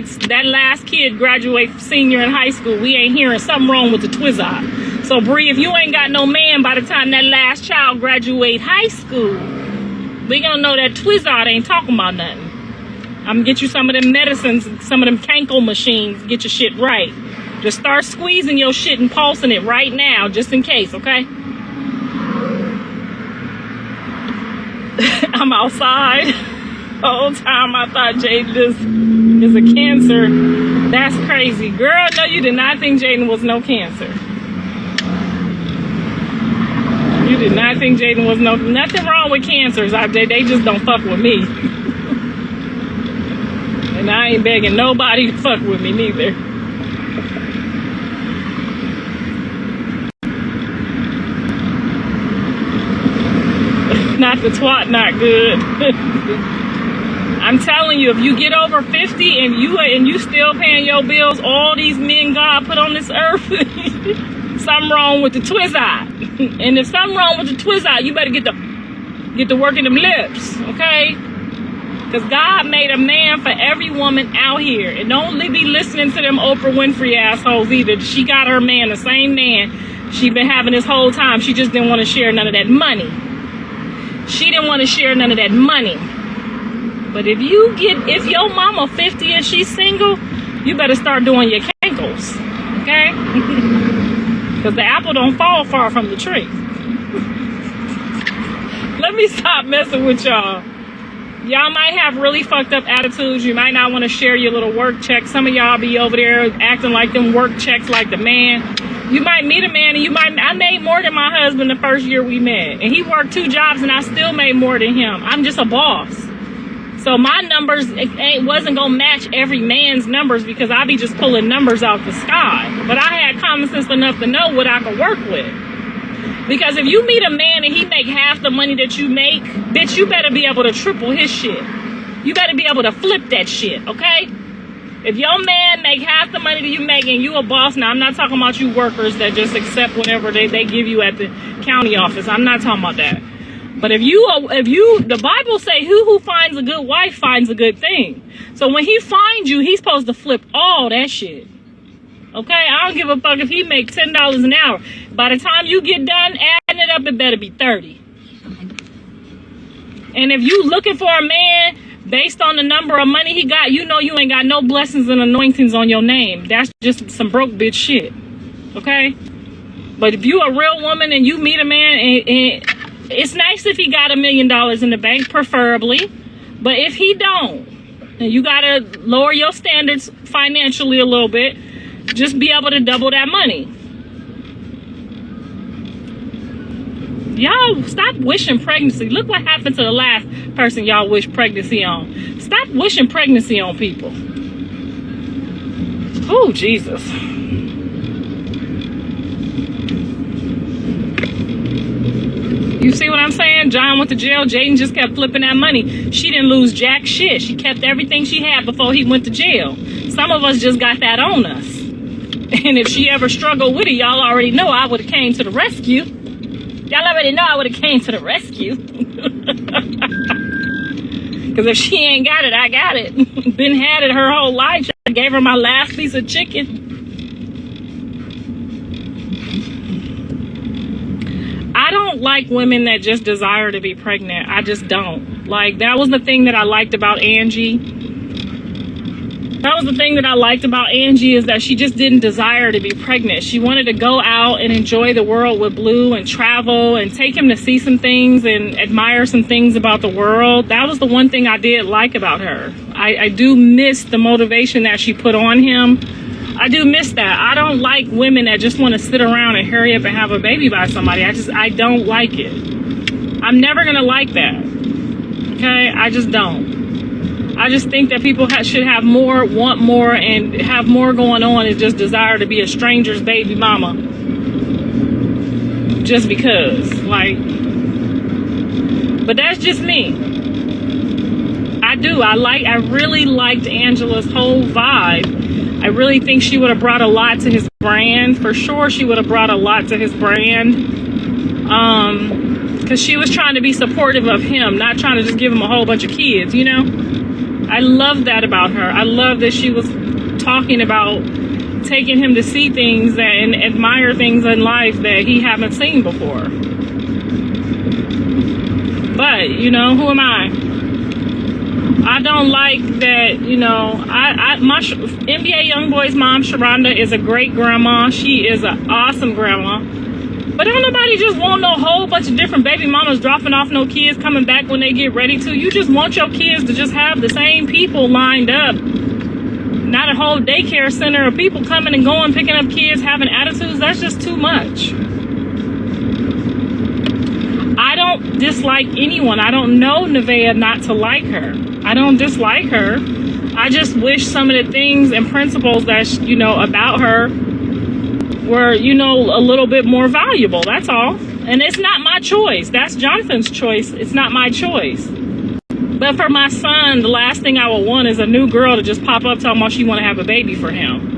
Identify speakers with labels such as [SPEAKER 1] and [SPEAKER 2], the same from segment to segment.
[SPEAKER 1] that last kid graduates senior in high school, we ain't hearing something wrong with the Twizzot. So Bree, if you ain't got no man by the time that last child graduate high school, we gonna know that Twizzot ain't talking about nothing. I'm gonna get you some of them medicines, some of them Kanko machines, get your shit right. Just start squeezing your shit and pulsing it right now, just in case, okay? I'm outside. The whole time I thought Jaden is a cancer. That's crazy. Girl, no, you did not think Jaden was no cancer. You did not think Jaden was nothing wrong with cancers. They just don't fuck with me. And I ain't begging nobody to fuck with me neither. Not the twat, not good. I'm telling you, if you get over 50 and you still paying your bills, all these men God put on this earth, something wrong with the Twizzot. And if something wrong with the Twizzot, you better get to working them lips, okay? Because God made a man for every woman out here. And don't be listening to them Oprah Winfrey assholes either. She got her man, the same man she been having this whole time. She just didn't want to share none of that money. She didn't want to share none of that money. But if your mama 50 and she's single, you better start doing your cankles, okay? Because the apple don't fall far from the tree. Let me stop messing with y'all. Y'all might have really fucked up attitudes. You might not want to share your little work check. Some of y'all be over there acting like them work checks like the man. You might meet a man and I made more than my husband the first year we met. And he worked 2 jobs and I still made more than him. I'm just a boss. So my numbers wasn't going to match every man's numbers because I be just pulling numbers out the sky. But I had common sense enough to know what I could work with. Because if you meet a man and he make half the money that you make, bitch, you better be able to triple his shit. You better be able to flip that shit, okay? If your man make half the money that you make and you a boss, now I'm not talking about you workers that just accept whatever they give you at the county office. I'm not talking about that. But if the Bible say who finds a good wife finds a good thing. So when he finds you, he's supposed to flip all that shit. Okay, I don't give a fuck if he make $10 an hour. By the time you get done adding it up, it better be 30. And if you looking for a man based on the number of money he got, you know you ain't got no blessings and anointings on your name. That's just some broke bitch shit. Okay? But if you a real woman and you meet a man, and it's nice if he got $1 million in the bank, preferably. But if he don't, and you gotta lower your standards financially a little bit, just be able to double that money. Y'all stop wishing pregnancy. Look what happened to the last person y'all wish pregnancy on. Stop wishing pregnancy on people. Oh, Jesus. You see what I'm saying? John went to jail. Jaden just kept flipping that money. She didn't lose jack shit. She kept everything she had before he went to jail. Some of us just got that on us. And if she ever struggled with it, y'all already know I would have came to the rescue. Y'all already know I would have came to the rescue. Because if she ain't got it, I got it. Been had it her whole life. I gave her my last piece of chicken. I don't like women that just desire to be pregnant. I just don't. Like, that was the thing that I liked about Angie. That was the thing that I liked about Angie, is that she just didn't desire to be pregnant. She wanted to go out and enjoy the world with Blue and travel and take him to see some things and admire some things about the world. That was the one thing I did like about her. I do miss the motivation that she put on him. I do miss that. I don't like women that just want to sit around and hurry up and have a baby by somebody. I don't like it. I'm never going to like that. Okay? I just don't. I just think that people should have more, want more, and have more going on and just desire to be a stranger's baby mama. Just because. Like, but that's just me. I really liked Angela's whole vibe. I really think she would have brought a lot to his brand. For sure, she would have brought a lot to his brand. Because she was trying to be supportive of him, not trying to just give him a whole bunch of kids, you know? I love that about her. I love that she was talking about taking him to see things that, and admire things in life that he haven't seen before. But, you know, who am I? I don't like that, you know, my NBA Youngboy's mom, Sharonda, is a great grandma. She is an awesome grandma. But don't nobody just want no whole bunch of different baby mamas dropping off no kids coming back when they get ready to. You just want your kids to just have the same people lined up. Not a whole daycare center of people coming and going, picking up kids, having attitudes. That's just too much. I don't dislike anyone. I don't know Nevaeh not to like her. I don't dislike her. I just wish some of the things and principles that, you know, about her were, you know, a little bit more valuable. That's all. And it's not my choice. That's Jonathan's choice. It's not my choice. But for my son, the last thing I would want is a new girl to just pop up talking about she want to have a baby for him.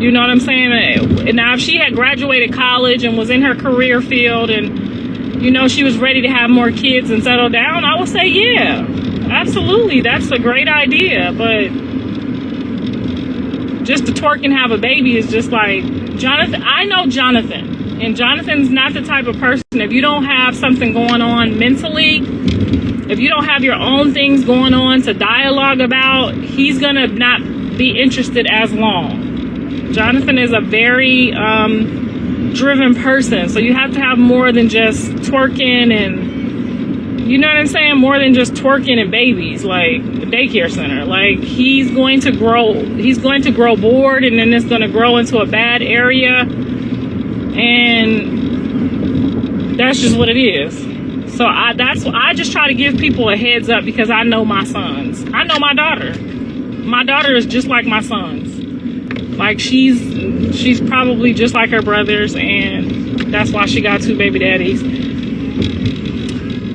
[SPEAKER 1] You know what I'm saying? Now, if she had graduated college and was in her career field and, you know, she was ready to have more kids and settle down, I would say, yeah, absolutely. That's a great idea. But just to twerk and have a baby is just like, Jonathan, I know Jonathan. And Jonathan's not the type of person, if you don't have something going on mentally, if you don't have your own things going on to dialogue about, he's going to not be interested as long. Jonathan is a very driven person. So you have to have more than just twerking and, you know what I'm saying? More than just twerking and babies, like the daycare center. Like, he's going to grow bored, and then it's going to grow into a bad area. And that's just what it is. So I just try to give people a heads up because I know my sons. I know my daughter. My daughter is just like my sons. Like, she's probably just like her brothers, and that's why she got 2 baby daddies.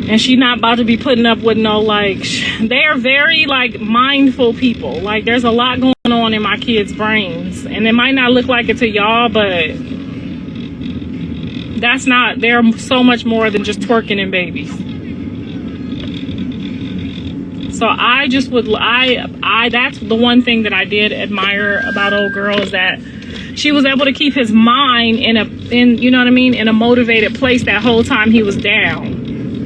[SPEAKER 1] And she's not about to be putting up with no, like, they are very, like, mindful people. Like, there's a lot going on in my kids' brains, and it might not look like it to y'all, but that's not, they're so much more than just twerking and babies. So I just would, that's the one thing that I did admire about old girl, is that she was able to keep his mind in you know what I mean, in a motivated place that whole time he was down.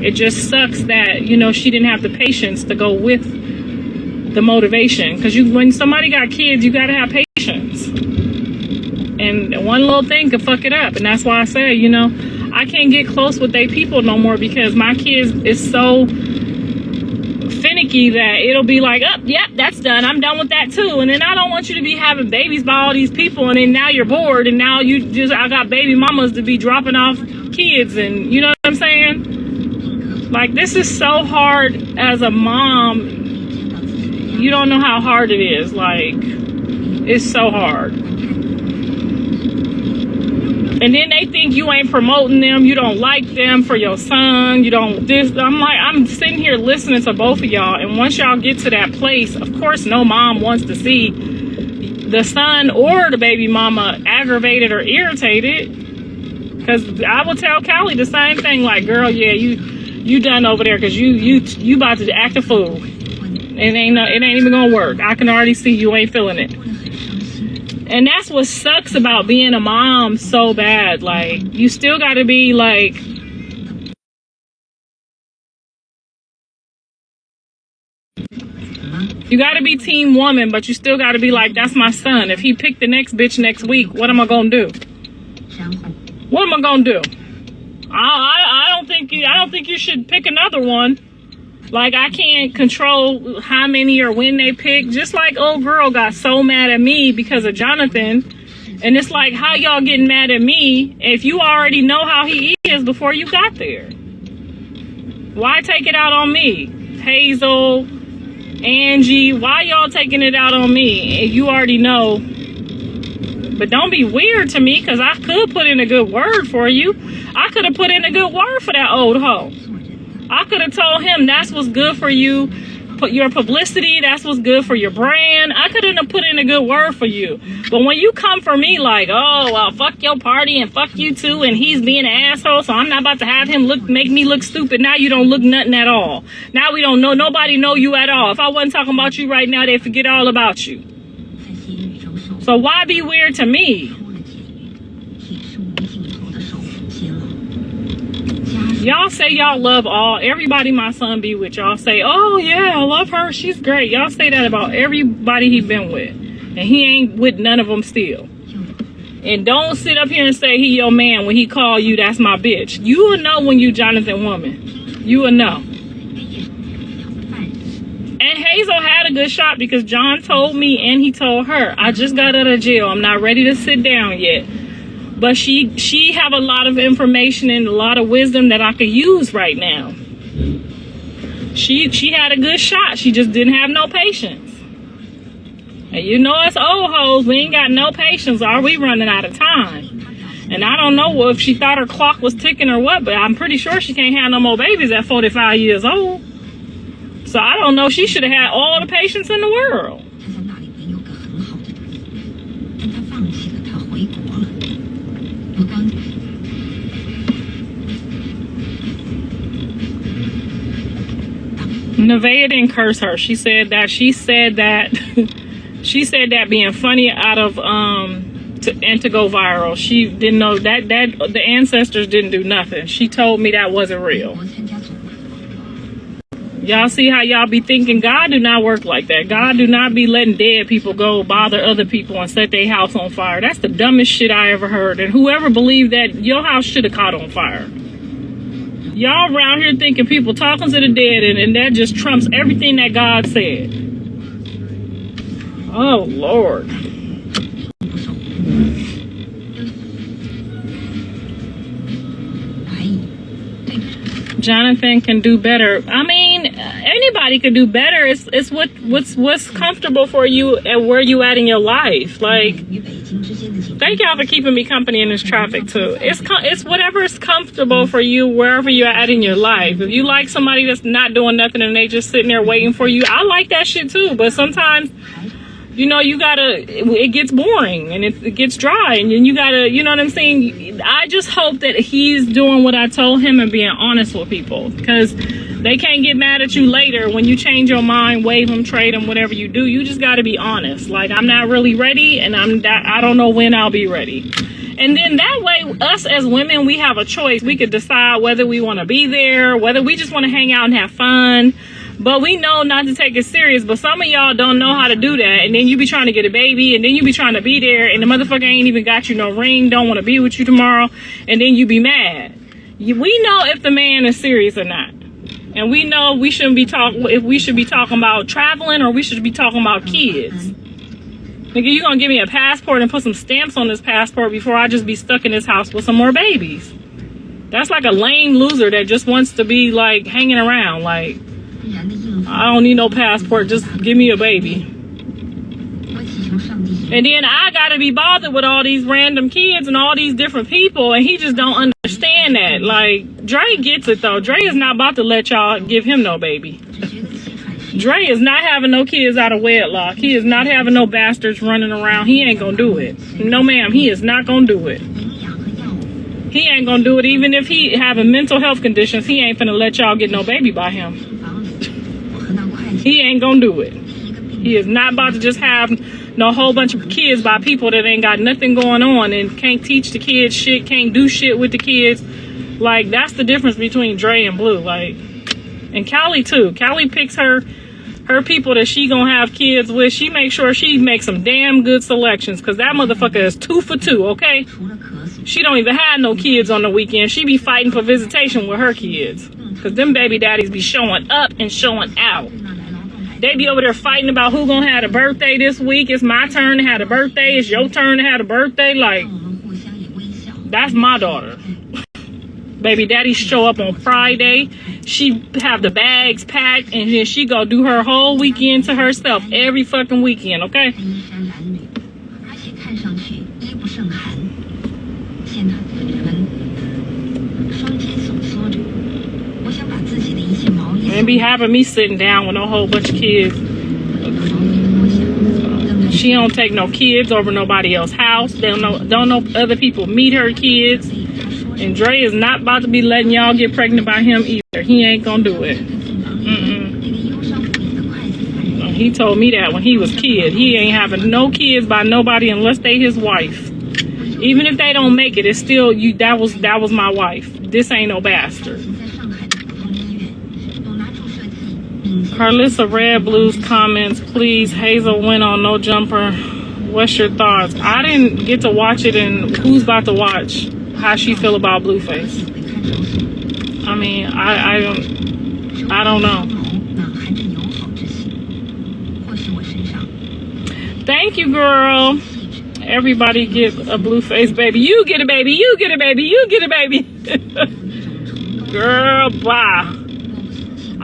[SPEAKER 1] It just sucks that, you know, she didn't have the patience to go with the motivation. Because when somebody got kids, you got to have patience. And one little thing could fuck it up. And that's why I say, you know, I can't get close with they people no more because my kids is so finicky that it'll be like, oh, yep, that's done. I'm done with that too. And then I don't want you to be having babies by all these people. And then now you're bored. And now I got baby mamas to be dropping off kids. And you know what I'm saying? Like, this is so hard as a mom. You don't know how hard it is. Like, it's so hard. And then they think you ain't promoting them. You don't like them for your son. You don't this. I'm like, I'm sitting here listening to both of y'all. And once y'all get to that place, of course, no mom wants to see the son or the baby mama aggravated or irritated. Because I will tell Callie the same thing. Like, girl, yeah, you done over there because you about to act a fool. It ain't even gonna work. I can already see you ain't feeling it. And that's what sucks about being a mom so bad. Like, you still gotta be like, you gotta be team woman, but you still gotta be like, that's my son. If he picked the next bitch next week, what am I gonna do? What am I gonna do? I don't think you should pick another one. Like, I can't control how many or when they pick. Just like old girl got so mad at me because of Jonathan. And it's like, how y'all getting mad at me if you already know how he is before you got there? Why take it out on me? Hazel, Angie, why y'all taking it out on me? You already know. But don't be weird to me, because I could put in a good word for you. I could have put in a good word for that old hoe. I could have told him that's what's good for you. your publicity. That's what's good for your brand. I couldn't have put in a good word for you. But when you come for me like, oh, well, fuck your party and fuck you too, and he's being an asshole, so I'm not about to have him make me look stupid. Now you don't look nothing at all. Now we don't know, nobody know you at all. If I wasn't talking about you right now, they'd forget all about you. So why be weird to me? Y'all say y'all love everybody my son be with. Y'all say, oh yeah, I love her, she's great. Y'all say that about everybody he been with, and he ain't with none of them still. And don't sit up here and say he your man when he call you that's my bitch. You will know when you Jonathan woman. You will know. And Hazel had a good shot because John told me and he told her, I just got out of jail, I'm not ready to sit down yet. But she have a lot of information and a lot of wisdom that I could use right now. She had a good shot. She just didn't have no patience. And you know us old hoes, we ain't got no patience. Are we running out of time? And I don't know if she thought her clock was ticking or what, but I'm pretty sure she can't have no more babies at 45 years old. So I don't know. She should have had all the patience in the world. Nevaeh didn't curse her. She said that she said that being funny out of to go viral. She didn't know that the ancestors didn't do nothing. She told me that wasn't real. Y'all see how y'all be thinking? God do not work like that. God do not be letting dead people go bother other people and set their house on fire. That's the dumbest shit I ever heard. And whoever believed that, your house should have caught on fire. Y'all around here thinking people talking to the dead, and that just trumps everything that God said. Oh, Lord. Jonathan can do better. I mean, anybody can do better. It's what's comfortable for you and where you at in your life. Like, thank y'all for keeping me company in this traffic too. It's whatever is comfortable for you wherever you're at in your life. If you like somebody that's not doing nothing and they just sitting there waiting for you, I like that shit too. But sometimes, you know, it gets boring and it gets dry, and then you gotta, you know what I'm saying? I just hope that he's doing what I told him and being honest with people, because they can't get mad at you later when you change your mind, wave them, trade them, whatever you do. You just gotta be honest. Like, I'm not really ready, and I don't know when I'll be ready. And then that way, us as women, we have a choice. We could decide whether we want to be there, whether we just want to hang out and have fun. But we know not to take it serious. But some of y'all don't know how to do that. And then you be trying to get a baby. And then you be trying to be there. And the motherfucker ain't even got you no ring. Don't want to be with you tomorrow. And then you be mad. We know if the man is serious or not. And we know we shouldn't be if we should be talking about traveling or we should be talking about kids. Nigga, you gonna give me a passport and put some stamps on this passport before I just be stuck in this house with some more babies. That's like a lame loser that just wants to be like hanging around. Like, I don't need no passport, just give me a baby. And then I gotta be bothered with all these random kids and all these different people, and he just don't understand that. Like, Dre gets it though. Dre is not about to let y'all give him no baby. Dre is not having no kids out of wedlock. He is not having no bastards running around. He ain't gonna do it. No ma'am, he is not gonna do it. He ain't gonna do it. Even if he having mental health conditions, he ain't finna let y'all get no baby by him. He ain't gonna do it. He is not about to just have no whole bunch of kids by people that ain't got nothing going on and can't teach the kids shit, can't do shit with the kids. Like, that's the difference between Dre and Blue. Like, and Callie too. Callie picks her people that she gonna have kids with. She makes sure she makes some damn good selections, because that motherfucker is 2 for 2, okay? She don't even have no kids on the weekend. She be fighting for visitation with her kids, because them baby daddies be showing up and showing out. They be over there fighting about who gonna have a birthday this week. It's my turn to have a birthday. It's your turn to have a birthday. Like, that's my daughter. Baby daddy show up on Friday. She have the bags packed, and then she go do her whole weekend to herself every fucking weekend, okay? And be having me sitting down with a whole bunch of kids. She don't take no kids over nobody else's house. Don't know other people meet her kids. And Dre is not about to be letting y'all get pregnant by him either. He ain't gonna do it. He told me that when he was a kid. He ain't having no kids by nobody unless they his wife. Even if they don't make it, it's still you. That was my wife. This ain't no bastard. Karlissa Red Blues comments, please. Hazel went on No Jumper. What's your thoughts? I didn't get to watch it, and who's about to watch how she feel about Blueface? I mean, I don't know. Thank you, girl. Everybody get a Blueface baby. You get a baby. You get a baby. You get a baby. Girl, bye.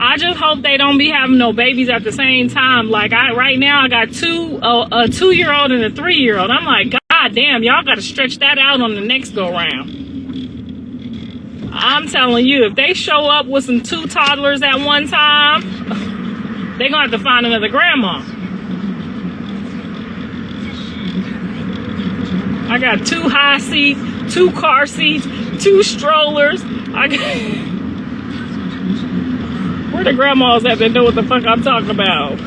[SPEAKER 1] I just hope they don't be having no babies at the same time. Like right now, I got a 2-year-old and a 3-year-old. I'm like, God damn, y'all got to stretch that out on the next go round. I'm telling you, if they show up with some 2 toddlers at one time, they're gonna have to find another grandma. I got 2 high seats, 2 car seats, 2 strollers. Where the grandmas at that know what the fuck I'm talking about?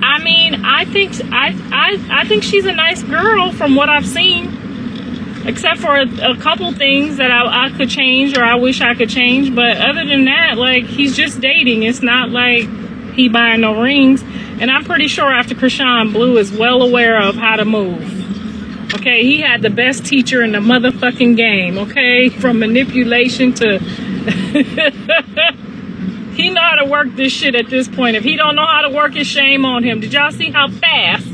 [SPEAKER 1] I mean, I think she's a nice girl from what I've seen. Except for a couple things that I could change or I wish I could change. But other than that, like, he's just dating. It's not like he buying no rings. And I'm pretty sure after Chrisean, Blue is well aware of how to move. Okay, he had the best teacher in the motherfucking game. Okay, from manipulation to... He know how to work this shit at this point. If he don't know how to work it, shame on him. Did y'all see how fast?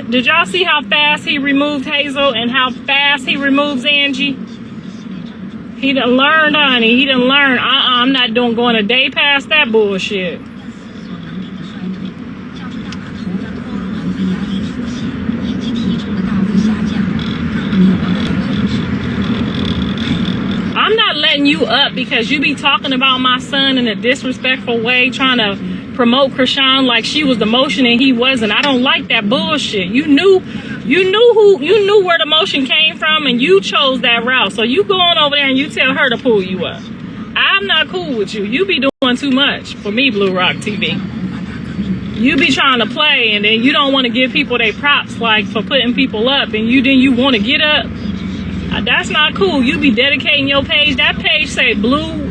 [SPEAKER 1] Did y'all see how fast he removed Hazel and how fast he removes Angie? He done learned, honey. He done learned. I'm not going a day past that bullshit. I'm not letting you up because you be talking about my son in a disrespectful way, trying to promote Chrisean like she was the motion and he wasn't. I don't like that bullshit. You knew where the motion came from and you chose that route. So you go on over there and you tell her to pull you up. I'm not cool with you. You be doing too much for me, Blue Rock TV. You be trying to play and then you don't want to give people their props like for putting people up and you want to get up. That's not cool. You be dedicating your page. That page say Blue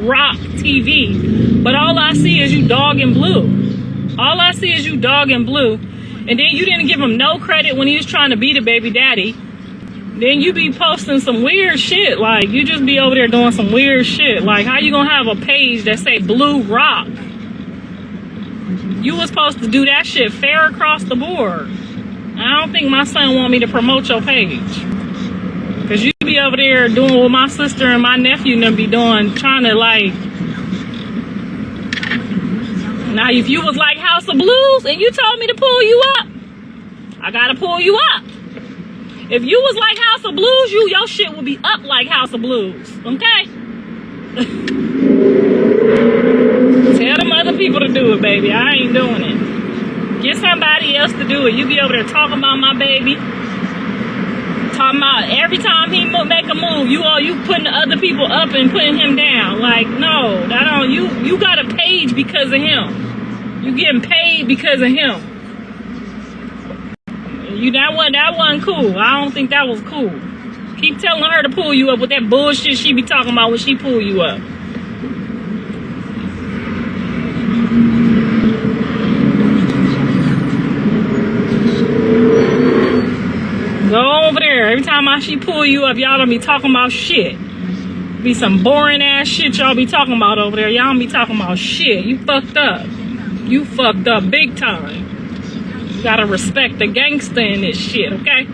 [SPEAKER 1] Rock TV. But all I see is you dogging Blue. All I see is you dogging Blue. And then you didn't give him no credit when he was trying to be the baby daddy. Then you be posting some weird shit. Like, you just be over there doing some weird shit. Like, how you gonna have a page that say Blue Rock? You was supposed to do that shit fair across the board. I don't think my son want me to promote your page. Because you be over there doing what my sister and my nephew and them be doing, trying to like... Now, if you was like House of Blues and you told me to pull you up, I gotta pull you up. If you was like House of Blues, your shit would be up like House of Blues, okay? Tell them other people to do it, baby. I ain't doing it. Get somebody else to do it. You be over there talking about my baby. Talking about every time he make a move, you putting the other people up and putting him down. Like, no, that don't. You got a page because of him. You getting paid because of him. That wasn't cool. I don't think that was cool. Keep telling her to pull you up with that bullshit she be talking about when she pull you up. Go over there. Every time she pull you up, y'all don't be talking about shit. Be some boring ass shit y'all be talking about over there. Y'all don't be talking about shit. You fucked up. You fucked up big time. You gotta respect the gangster in this shit, okay?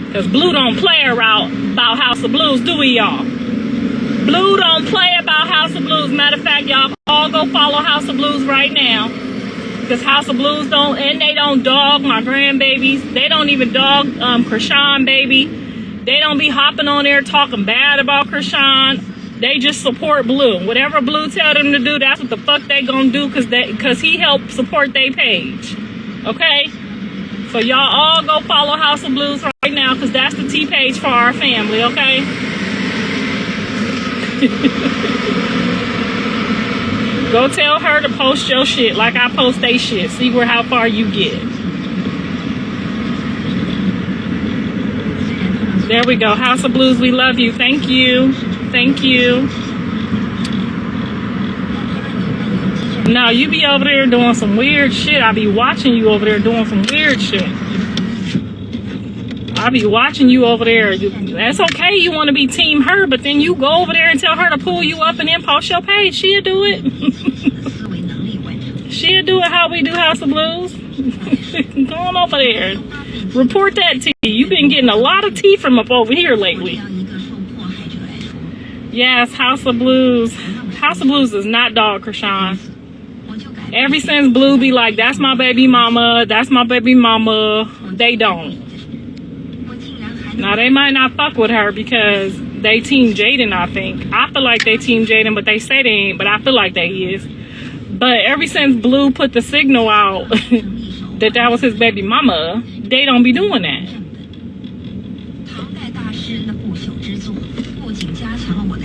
[SPEAKER 1] Because Blue don't play about House of Blues, do we, y'all? Blue don't play about House of Blues. Matter of fact, y'all all go follow House of Blues right now. Because House of Blues they don't dog my grandbabies. They don't even dog Chrisean baby. They don't be hopping on there talking bad about Chrisean. They just support Blue. Whatever Blue tell them to do, that's what the fuck they gonna do, because he helped support their page. Okay? So y'all all go follow House of Blues right now, because that's the T page for our family, okay? Go tell her to post your shit like I post they shit. See how far you get. There we go. House of Blues, we love you. Thank you. Thank you. No, you be over there doing some weird shit. I be watching you over there doing some weird shit. I be watching you over there. That's okay, you want to be team her, but then you go over there and tell her to pull you up and then post your page. She'll do it. She'll do it how we do House of Blues. Go on over there. Report that tea. You've been getting a lot of tea from up over here lately. Yes, House of Blues. House of Blues does not dog Chrisean. Ever since Blue be like, that's my baby mama, that's my baby mama, they don't. Now, they might not fuck with her because they team Jaden, I think. I feel like they team Jaden, but they say they ain't, but I feel like they is. But ever since Blue put the signal out that was his baby mama, they don't be doing that.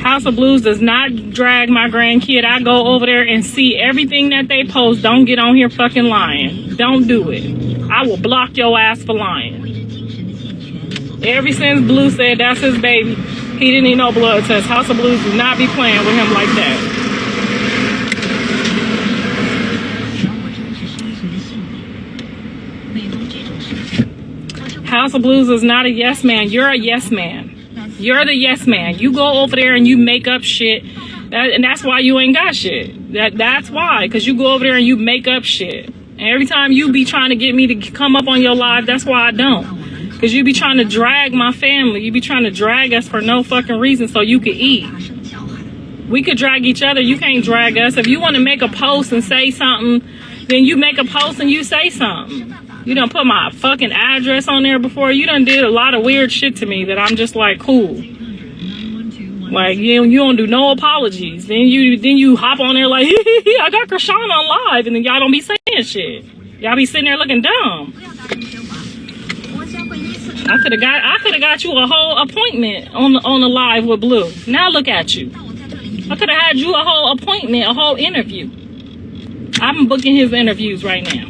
[SPEAKER 1] House of Blues does not drag my grandkid. I go over there and see everything that they post. Don't get on here fucking lying. Don't do it. I will block your ass for lying. Ever since Blue said that's his baby, he didn't need no blood test. House of Blues do not be playing with him like that. House of Blues is not a yes man. You're a yes man. You're the yes man. You go over there and you make up shit. And that's why you ain't got shit. That's why. Because you go over there and you make up shit. And every time you be trying to get me to come up on your live, that's why I don't. Because you be trying to drag my family. You be trying to drag us for no fucking reason so you could eat. We could drag each other. You can't drag us. If you want to make a post and say something, then you make a post and you say something. You done put my fucking address on there before. You done did a lot of weird shit to me that I'm just like, cool. Like, you don't do no apologies. Then you hop on there like, I got Chrisean on live, and then y'all don't be saying shit. Y'all be sitting there looking dumb. I could have got you a whole appointment on the live with Blue. Now look at you. I could have had you a whole appointment, a whole interview. I'm booking his interviews right now.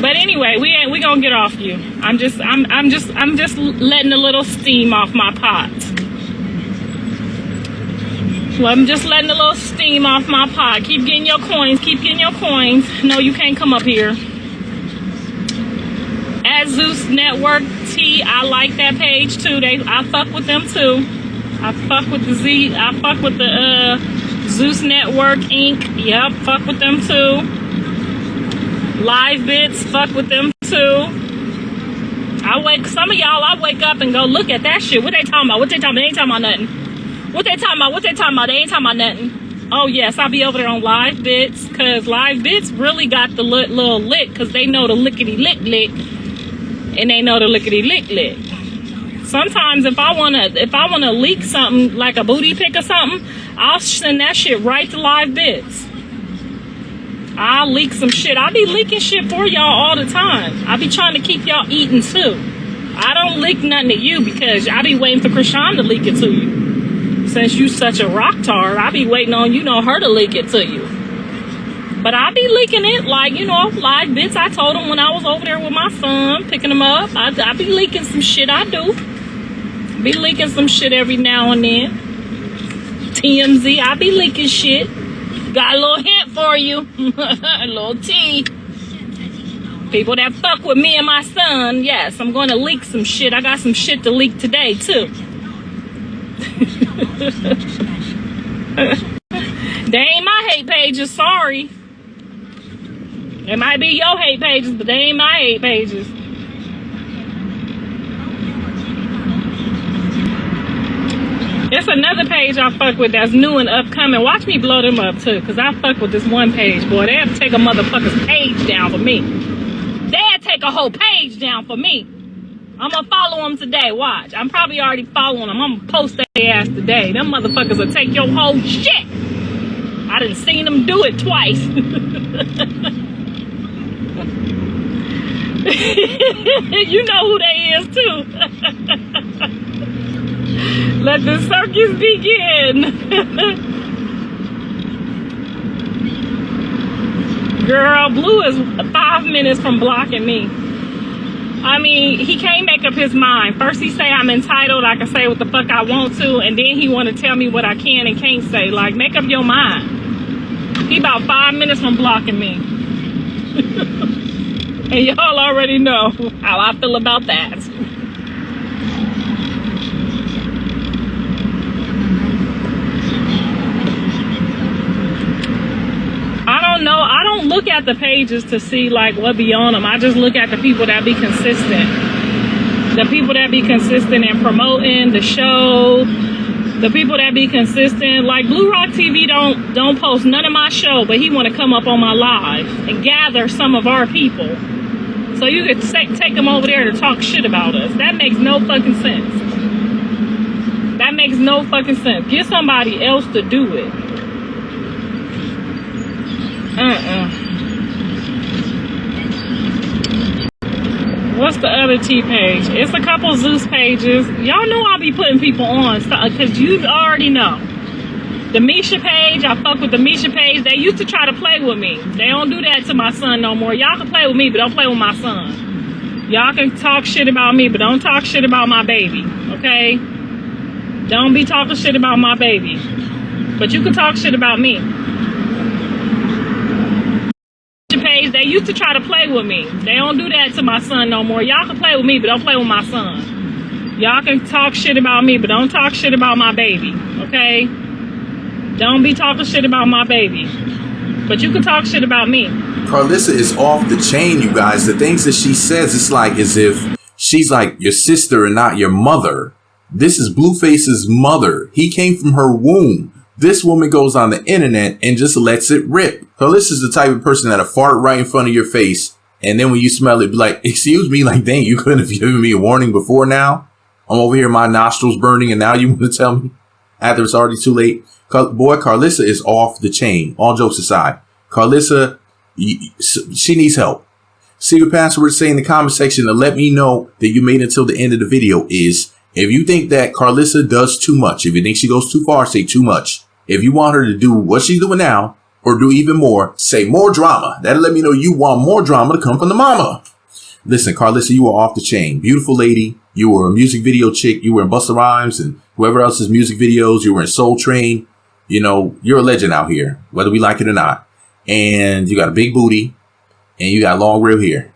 [SPEAKER 1] But anyway, we gonna get off you. I'm just letting a little steam off my pot. Well, I'm just letting a little steam off my pot. Keep getting your coins. Keep getting your coins. No, you can't come up here. At Zeus Network T, I like that page too. I fuck with them too. I fuck with the Zeus Network Inc. Yep, fuck with them too. Live Bits, fuck with them too. Some of y'all, I wake up and go look at that shit. What they talking about? They ain't talking about nothing. What they talking about? They ain't talking about nothing. Oh yes, I'll be over there on Live Bits, cause Live Bits really got the little lick, cause they know the lickety lick, and they know the lickety lick. Sometimes if I wanna leak something like a booty pic or something, I'll send that shit right to Live Bits. I'll leak some shit. I be leaking shit for y'all all the time. I be trying to keep y'all eating too. I don't leak nothing to you because I be waiting for Chrisean to leak it to you. Since you such a rock tar, I be waiting on her to leak it to you. But I be leaking it like, Live Bits. I told him when I was over there with my son, picking him up. I be leaking some shit. I do. Be leaking some shit every now and then. TMZ, I be leaking shit. Got a little hint for you. A little tea. People that fuck with me and my son, yes, I'm going to leak some shit. I got some shit to leak today, too. They ain't my hate pages, sorry. It might be your hate pages, but they ain't my hate pages. It's another page I fuck with that's new and upcoming. Watch me blow them up too, because I fuck with this one page, boy. They have to take a motherfucker's page down for me. They had to take a whole page down for me. I'm gonna follow them today. Watch. I'm probably already following them. I'm gonna post their ass today. Them motherfuckers will take your whole shit. I done seen them do it twice. You know who they is too. Let the circus begin. Girl, Blue is 5 minutes from blocking me. I mean, he can't make up his mind. First he say I'm entitled, I can say what the fuck I want to, and then he want to tell me what I can and can't say. Like, make up your mind. He about 5 minutes from blocking me. And y'all already know how I feel about that. I don't know. I don't look at the pages to see like what be on them. I just look at the people that be consistent. The people that be consistent in promoting the show. The people that be consistent. Like Blue Rock TV don't post none of my show, but he want to come up on my live and gather some of our people. So you could take them over there to talk shit about us. That makes no fucking sense. That makes no fucking sense. Get somebody else to do it. What's the other T page? It's a couple Zeus pages. Y'all know I'll be putting people on because you already know. The Misha page, I fuck with the Misha page. They used to try to play with me. They don't do that to my son no more. Y'all can play with me, but don't play with my son. Y'all can talk shit about me, but don't talk shit about my baby, okay? Don't be talking shit about my baby. But you can talk shit about me. Page, they used to try to play with me. They don't do that to my son no more. Y'all can play with me, but don't play with my son. Y'all can talk shit about me, but don't talk shit about my baby, okay? Don't be talking shit about my baby. But you can talk shit about me.
[SPEAKER 2] Karlissa is off the chain, you guys. The things that she says, it's like as if she's like your sister and not your mother. This is Blueface's mother. He came from her womb. This woman goes on the internet and just lets it rip. Karlissa is the type of person that'll fart right in front of your face. And then when you smell it, be like, excuse me, like, dang, you couldn't have given me a warning before now. I'm over here, my nostrils burning, and now you want to tell me after it's already too late. Boy, Karlissa is off the chain. All jokes aside, Karlissa, she needs help. Secret password to say in the comment section to let me know that you made it until the end of the video is, if you think that Karlissa does too much, if you think she goes too far, say too much. If you want her to do what she's doing now, or do even more, say more drama. That'll let me know you want more drama to come from the mama. Listen, Karlissa, you are off the chain. Beautiful lady. You were a music video chick. You were in Busta Rhymes and whoever else's music videos. You were in Soul Train. You know, you're a legend out here, whether we like it or not. And you got a big booty and you got long real hair.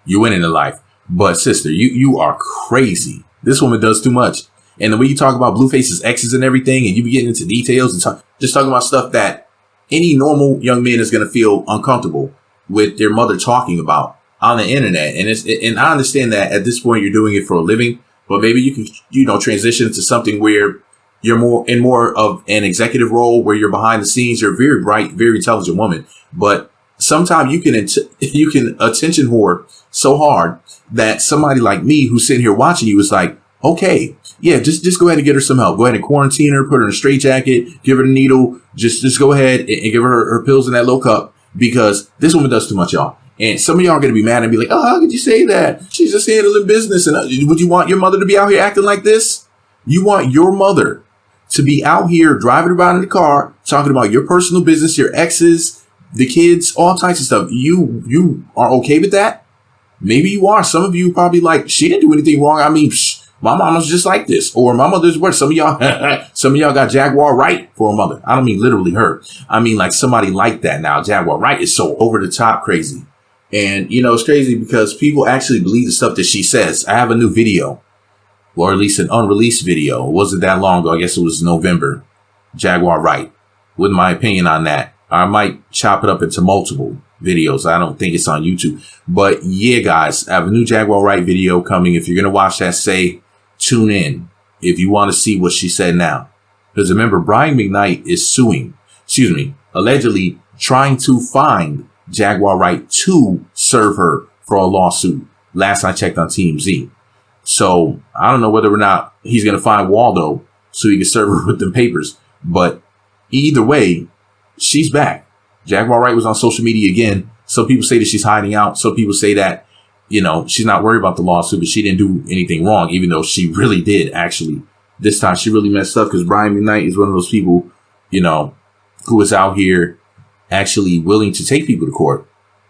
[SPEAKER 2] You're winning in life. But sister, you are crazy. This woman does too much. And the way you talk about Blueface's exes and everything, and you be getting into details and just talking about stuff that any normal young man is going to feel uncomfortable with their mother talking about on the internet. And I understand that at this point you're doing it for a living, but maybe you can, transition to something where you're more of an executive role where you're behind the scenes. You're a very bright, very intelligent woman, but sometimes you can attention whore so hard that somebody like me who's sitting here watching you is like, okay, yeah, just go ahead and get her some help. Go ahead and quarantine her, put her in a straitjacket, give her the needle, just go ahead and give her her pills in that low cup, because this woman does too much, y'all. And some of y'all are going to be mad and be like, oh, how could you say that? She's just handling business. And would you want your mother to be out here acting like this? You want your mother to be out here driving around in the car, talking about your personal business, your exes, the kids, all types of stuff. You are okay with that? Maybe you are. Some of you probably like, she didn't do anything wrong. I mean, my mama's just like this, or my mother's worse. Some of y'all got Jaguar Wright for a mother. I don't mean literally her. I mean like somebody like that now. Jaguar Wright is so over the top crazy. And, it's crazy because people actually believe the stuff that she says. I have a new video, or at least an unreleased video. It wasn't that long ago. I guess it was November. Jaguar Wright. With my opinion on that, I might chop it up into multiple videos. I don't think it's on YouTube. But yeah, guys, I have a new Jaguar Wright video coming. If you're going to watch that, tune in if you want to see what she said now. Because remember, Brian McKnight is allegedly trying to find Jaguar Wright to serve her for a lawsuit. Last I checked on TMZ. So I don't know whether or not he's going to find Waldo so he can serve her with them papers. But either way, she's back. Jaguar Wright was on social media again. Some people say that she's hiding out. Some people say that, she's not worried about the lawsuit, but she didn't do anything wrong, even though she really did, actually. This time she really messed up because Brian McKnight is one of those people, who is out here actually willing to take people to court.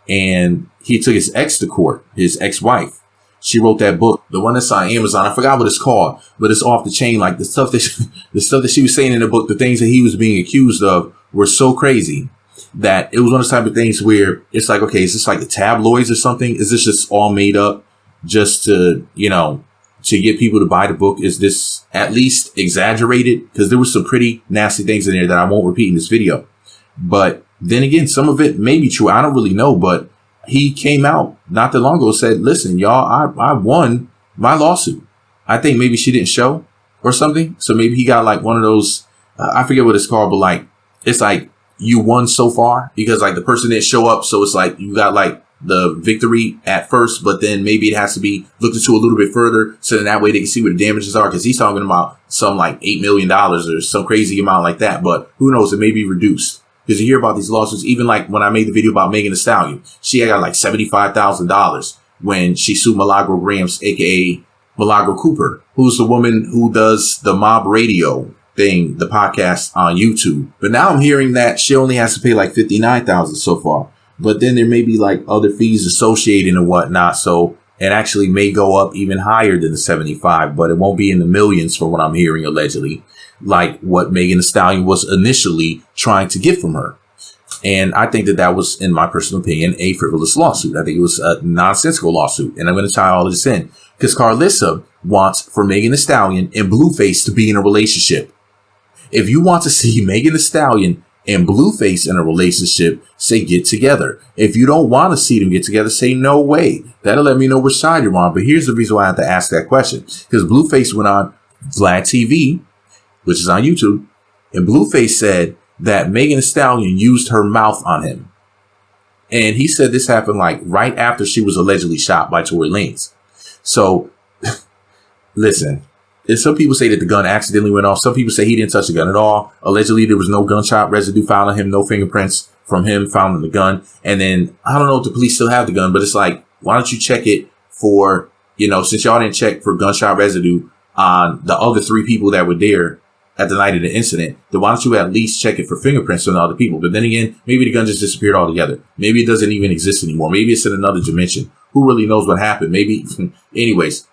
[SPEAKER 2] And he took his ex to court, his ex-wife. She wrote that book, the one that's on Amazon. I forgot what it's called, but it's off the chain. Like the stuff that she was saying in the book, the things that he was being accused of were so crazy that it was one of the type of things where it's like, okay, is this like the tabloids or something? Is this just all made up just to, to get people to buy the book? Is this at least exaggerated? Because there was some pretty nasty things in there that I won't repeat in this video. But then again, some of it may be true. I don't really know, but he came out not that long ago and said, listen, y'all, I won my lawsuit. I think maybe she didn't show or something. So maybe he got like one of those, I forget what it's called, but like, it's like you won so far because like the person didn't show up. So it's like you got like the victory at first, but then maybe it has to be looked into a little bit further. So then that way they can see what the damages are. Cause he's talking about some like $8 million or some crazy amount like that. But who knows? It may be reduced. Because you hear about these lawsuits, even like when I made the video about Megan Thee Stallion, she got like $75,000 when she sued Milagro Grams, aka Milagro Cooper, who's the woman who does the Mob Radio thing, the podcast on YouTube. But now I'm hearing that she only has to pay like $59,000 so far. But then there may be like other fees associated and whatnot. So it actually may go up even higher than the 75, but it won't be in the millions from what I'm hearing allegedly, like what Megan Thee Stallion was initially trying to get from her. And I think that was, in my personal opinion, a frivolous lawsuit. I think it was a nonsensical lawsuit. And I'm going to tie all of this in because Karlissa wants for Megan Thee Stallion and Blueface to be in a relationship. If you want to see Megan Thee Stallion and Blueface in a relationship, say get together. If you don't want to see them get together, say no way. That'll let me know which side you're on. But here's the reason why I have to ask that question. Because Blueface went on Vlad TV, which is on YouTube, and Blueface said that Megan Thee Stallion used her mouth on him. And he said this happened like right after she was allegedly shot by Tory Lanez. So, listen, some people say that the gun accidentally went off. Some people say he didn't touch the gun at all. Allegedly, there was no gunshot residue found on him, no fingerprints from him found on the gun. And then, I don't know if the police still have the gun, but it's like, why don't you check it for, since y'all didn't check for gunshot residue on the other 3 people that were there at the night of the incident, then why don't you at least check it for fingerprints on other people? But then again, maybe the gun just disappeared altogether. Maybe it doesn't even exist anymore. Maybe it's in another dimension. Who really knows what happened? Maybe, anyways,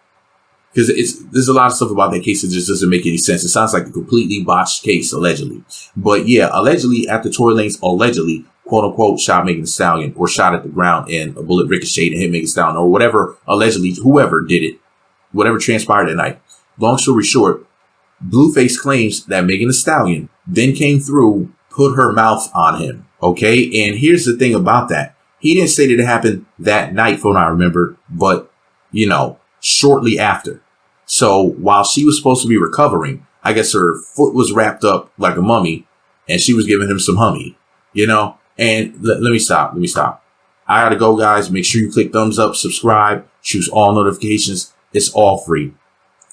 [SPEAKER 2] because there's a lot of stuff about that case that just doesn't make any sense. It sounds like a completely botched case, allegedly. But yeah, allegedly, after Tory Lanez allegedly, quote unquote, shot Megan Thee Stallion or shot at the ground and a bullet ricocheted and hit Megan Thee Stallion or whatever, allegedly, whoever did it, whatever transpired that night. Long story short, Blueface claims that Megan Thee Stallion then came through, put her mouth on him. Okay. And here's the thing about that. He didn't say that it happened that night, from what I remember, but, shortly after. So while she was supposed to be recovering, I guess her foot was wrapped up like a mummy and she was giving him some hummy, and let me stop. I gotta go, guys. Make sure you click thumbs up, subscribe, choose all notifications. It's all free.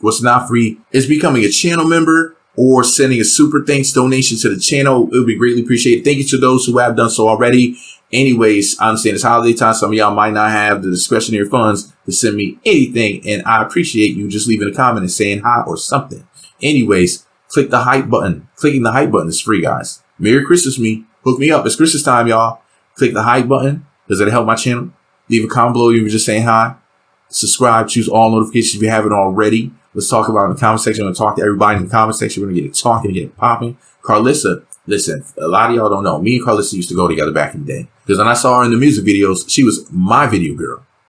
[SPEAKER 2] What's not free is becoming a channel member or sending a super thanks donation to the channel. It would be greatly appreciated. Thank you to those who have done so already. Anyways, I understand it's holiday time. Some of y'all might not have the discretionary funds to send me anything. And I appreciate you just leaving a comment and saying hi or something. Anyways, click the hype button. Clicking the hype button is free, guys. Merry Christmas me. Hook me up. It's Christmas time, y'all. Click the hype button. Does that help my channel? Leave a comment below. You were just saying hi. Subscribe. Choose all notifications if you haven't already. Let's talk about it in the comment section. I'm going to talk to everybody in the comment section. We're going to get it talking, get it popping. Karlissa, listen, a lot of y'all don't know. Me and Karlissa used to go together back in the day. Because when I saw her in the music videos, she was my video girl.